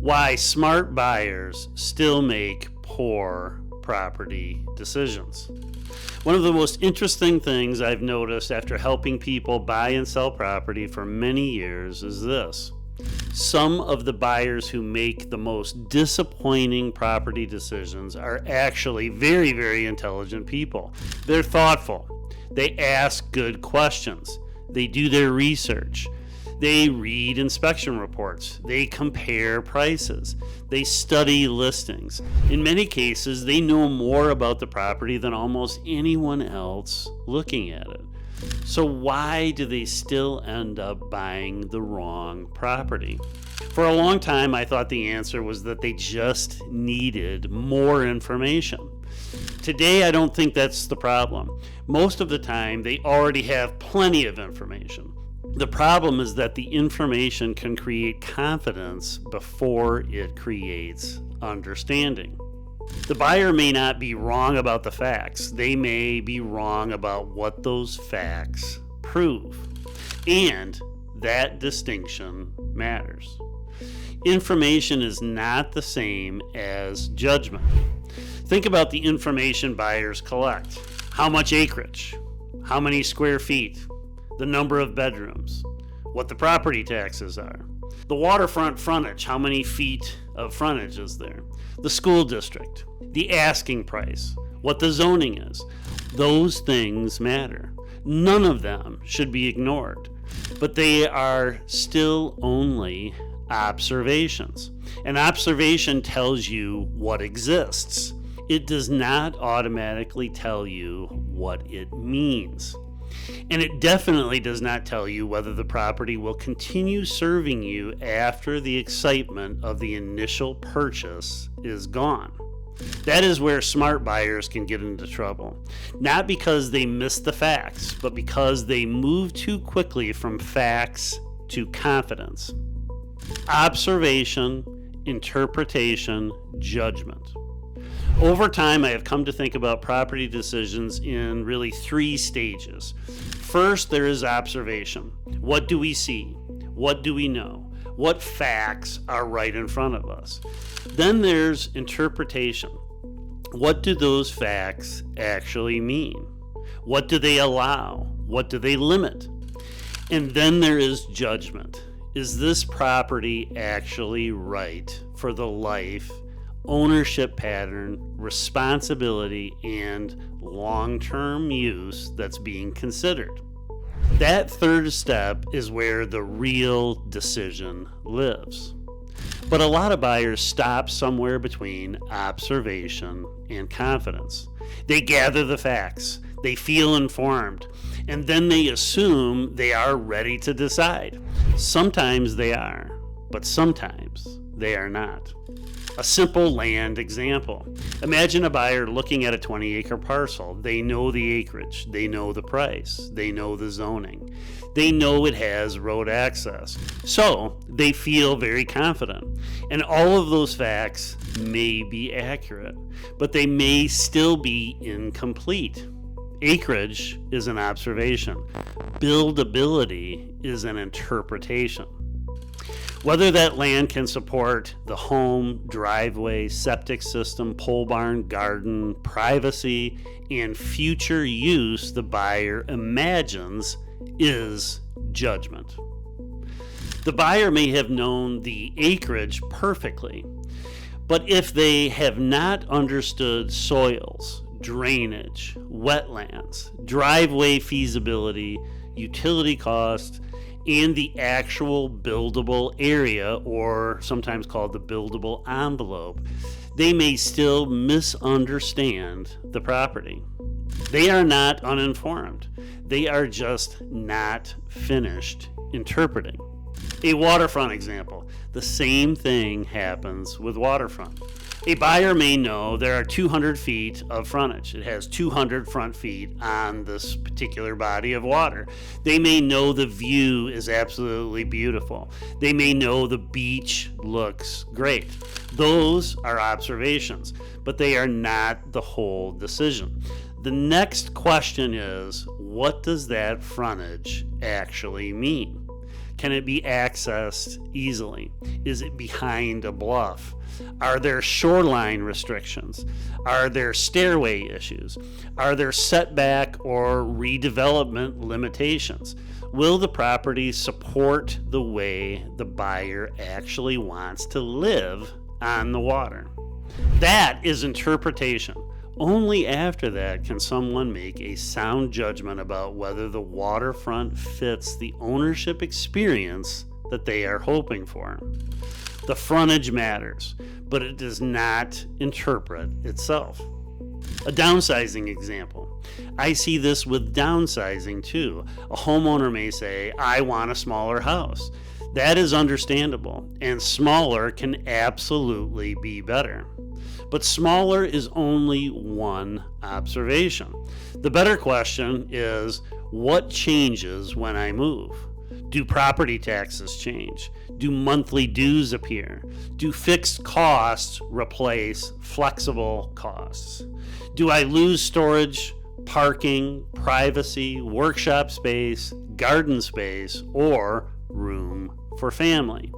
Why smart buyers still make poor property decisions. One of the most interesting things I've noticed after helping people buy and sell property for many years is this. Some of the buyers who make the most disappointing property decisions are actually very, very intelligent people. They're thoughtful. They ask good questions. They do their research. They read inspection reports. They compare prices. They study listings. In many cases, they know more about the property than almost anyone else looking at it. So why do they still end up buying the wrong property? For a long time, I thought the answer was that they just needed more information. Today, I don't think that's the problem. Most of the time, they already have plenty of information. The problem is that the information can create confidence before it creates understanding. The buyer may not be wrong about the facts. They may be wrong about what those facts prove. And that distinction matters. Information is not the same as judgment. Think about the information buyers collect. How much acreage? How many square feet? The number of bedrooms? What the property taxes are? The waterfront frontage, how many feet of frontage is there? The school district, the asking price, what the zoning is. Those things matter. None of them should be ignored, but they are still only observations. An observation tells you what exists. It does not automatically tell you what it means. And it definitely does not tell you whether the property will continue serving you after the excitement of the initial purchase is gone. That is where smart buyers can get into trouble. Not because they miss the facts, but because they move too quickly from facts to confidence. Observation, interpretation, judgment. Over time, I have come to think about property decisions in really three stages. First, there is observation. What do we see? What do we know? What facts are right in front of us? Then there's interpretation. What do those facts actually mean? What do they allow? What do they limit? And then there is judgment. Is this property actually right for the life, ownership pattern, responsibility, and long-term use that's being considered? That third step is where the real decision lives. But a lot of buyers stop somewhere between observation and confidence. They gather the facts, they feel informed, and then they assume they are ready to decide. Sometimes they are, but sometimes they are not. A simple land example. Imagine a buyer looking at a 20-acre parcel. They know the acreage. They know the price. They know the zoning. They know it has road access. So they feel very confident. And all of those facts may be accurate, but they may still be incomplete. Acreage is an observation. Buildability is an interpretation. Whether that land can support the home, driveway, septic system, pole barn, garden, privacy, and future use the buyer imagines is judgment. The buyer may have known the acreage perfectly, but if they have not understood soils, drainage, wetlands, driveway feasibility, utility cost, and the actual buildable area, or sometimes called the buildable envelope, they may still misunderstand the property. They are not uninformed. They are just not finished interpreting. A waterfront example. The same thing happens with waterfront. A buyer may know there are 200 feet of frontage. It has 200 front feet on this particular body of water. They may know the view is absolutely beautiful. They may know the beach looks great. Those are observations, but they are not the whole decision. The next question is, what does that frontage actually mean? Can it be accessed easily? Is it behind a bluff? Are there shoreline restrictions? Are there stairway issues? Are there setback or redevelopment limitations? Will the property support the way the buyer actually wants to live on the water? That is interpretation. Only after that can someone make a sound judgment about whether the waterfront fits the ownership experience that they are hoping for. The frontage matters, but it does not interpret itself. A downsizing example. I see this with downsizing too. A homeowner may say, I want a smaller house. That is understandable, and smaller can absolutely be better. But smaller is only one observation. The better question is, what changes when I move? Do property taxes change? Do monthly dues appear? Do fixed costs replace flexible costs? Do I lose storage, parking, privacy, workshop space, garden space, or room for family?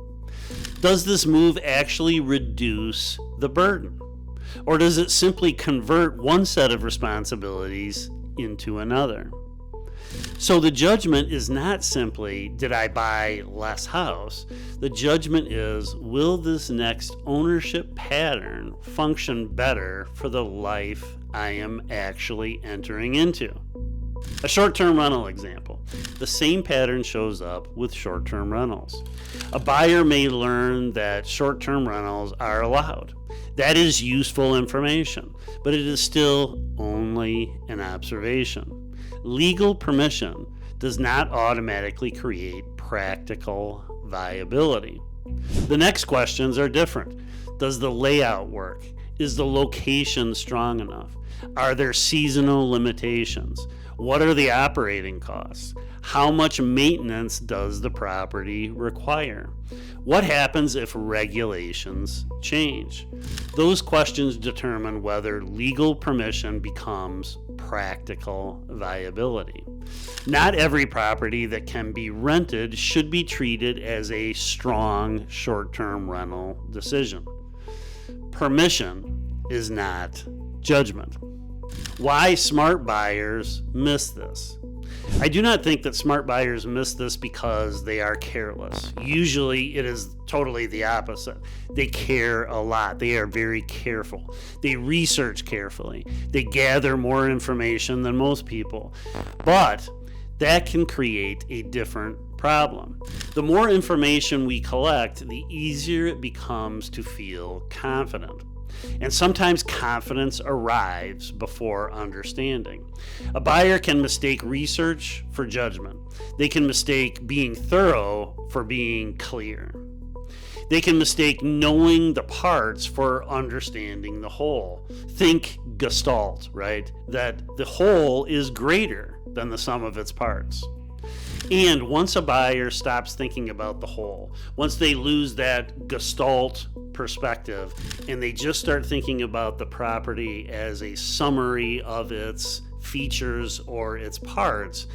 Does this move actually reduce the burden? Or does it simply convert one set of responsibilities into another? So the judgment is not simply, did I buy less house? The judgment is, will this next ownership pattern function better for the life I am actually entering into? A short-term rental example. The same pattern shows up with short-term rentals. A buyer may learn that short-term rentals are allowed. That is useful information, but it is still only an observation. Legal permission does not automatically create practical viability. The next questions are different. Does the layout work? Is the location strong enough? Are there seasonal limitations? What are the operating costs? How much maintenance does the property require? What happens if regulations change? Those questions determine whether legal permission becomes practical viability. Not every property that can be rented should be treated as a strong short-term rental decision. Permission is not judgment. Why smart buyers miss this? I do not think that smart buyers miss this because they are careless. Usually it is totally the opposite. They care a lot. They are very careful. They research carefully. They gather more information than most people. But that can create a different problem. The more information we collect, the easier it becomes to feel confident. And sometimes confidence arrives before understanding. A buyer can mistake research for judgment. They can mistake being thorough for being clear. They can mistake knowing the parts for understanding the whole. Think Gestalt, right? That the whole is greater than the sum of its parts. And once a buyer stops thinking about the whole, once they lose that Gestalt perspective and they just start thinking about the property as a summary of its features or its parts,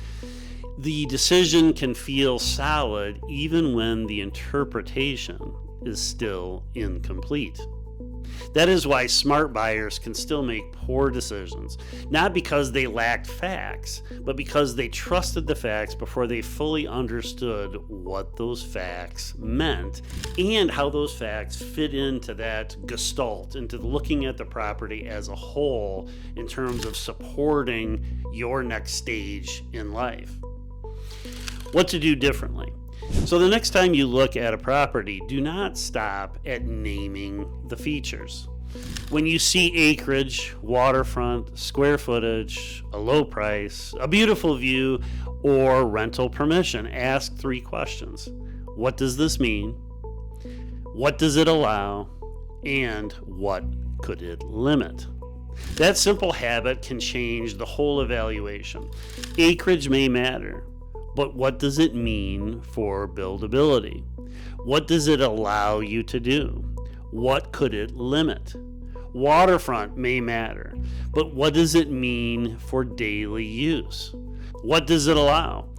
the decision can feel solid even when the interpretation is still incomplete. That is why smart buyers can still make poor decisions, not because they lacked facts, but because they trusted the facts before they fully understood what those facts meant and how those facts fit into that gestalt, into looking at the property as a whole in terms of supporting your next stage in life. What to do differently? So the next time you look at a property, do not stop at naming the features. When you see acreage, waterfront, square footage, a low price, a beautiful view, or rental permission, ask 3 questions. What does this mean? What does it allow? And what could it limit? That simple habit can change the whole evaluation. Acreage may matter. But what does it mean for buildability? What does it allow you to do? What could it limit? Waterfront may matter, but what does it mean for daily use? What does it allow?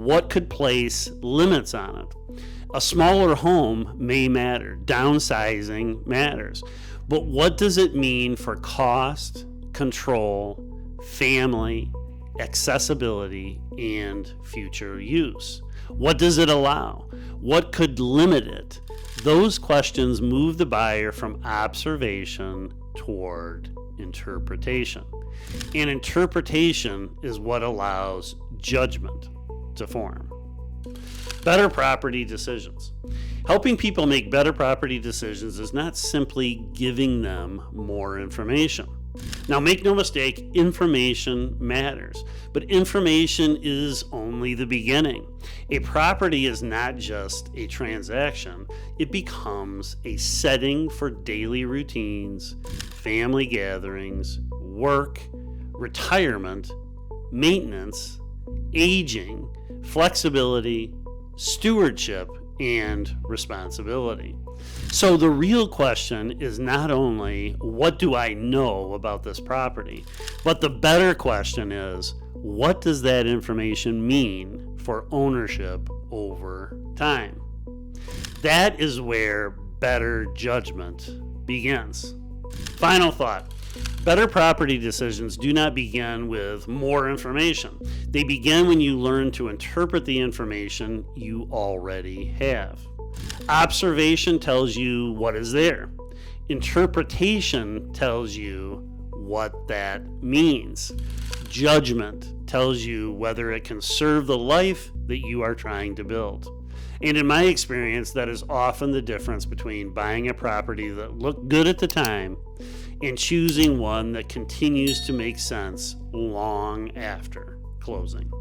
what could place limits on it? A smaller home may matter. Downsizing matters. But what does it mean for cost, control, family, accessibility, and future use? What does it allow? What could limit it? Those questions move the buyer from observation toward interpretation. And interpretation is what allows judgment to form. Better property decisions. Helping people make better property decisions is not simply giving them more information. Now, make no mistake, information matters, but information is only the beginning. A property is not just a transaction, it becomes a setting for daily routines, family gatherings, work, retirement, maintenance, aging, flexibility, stewardship, and responsibility. So the real question is not only what do I know about this property, but the better question is what does that information mean for ownership over time? That is where better judgment begins. Final thought. Better property decisions do not begin with more information. They begin when you learn to interpret the information you already have. Observation tells you what is there. Interpretation tells you what that means. Judgment tells you whether it can serve the life that you are trying to build. And in my experience, that is often the difference between buying a property that looked good at the time and choosing one that continues to make sense long after closing.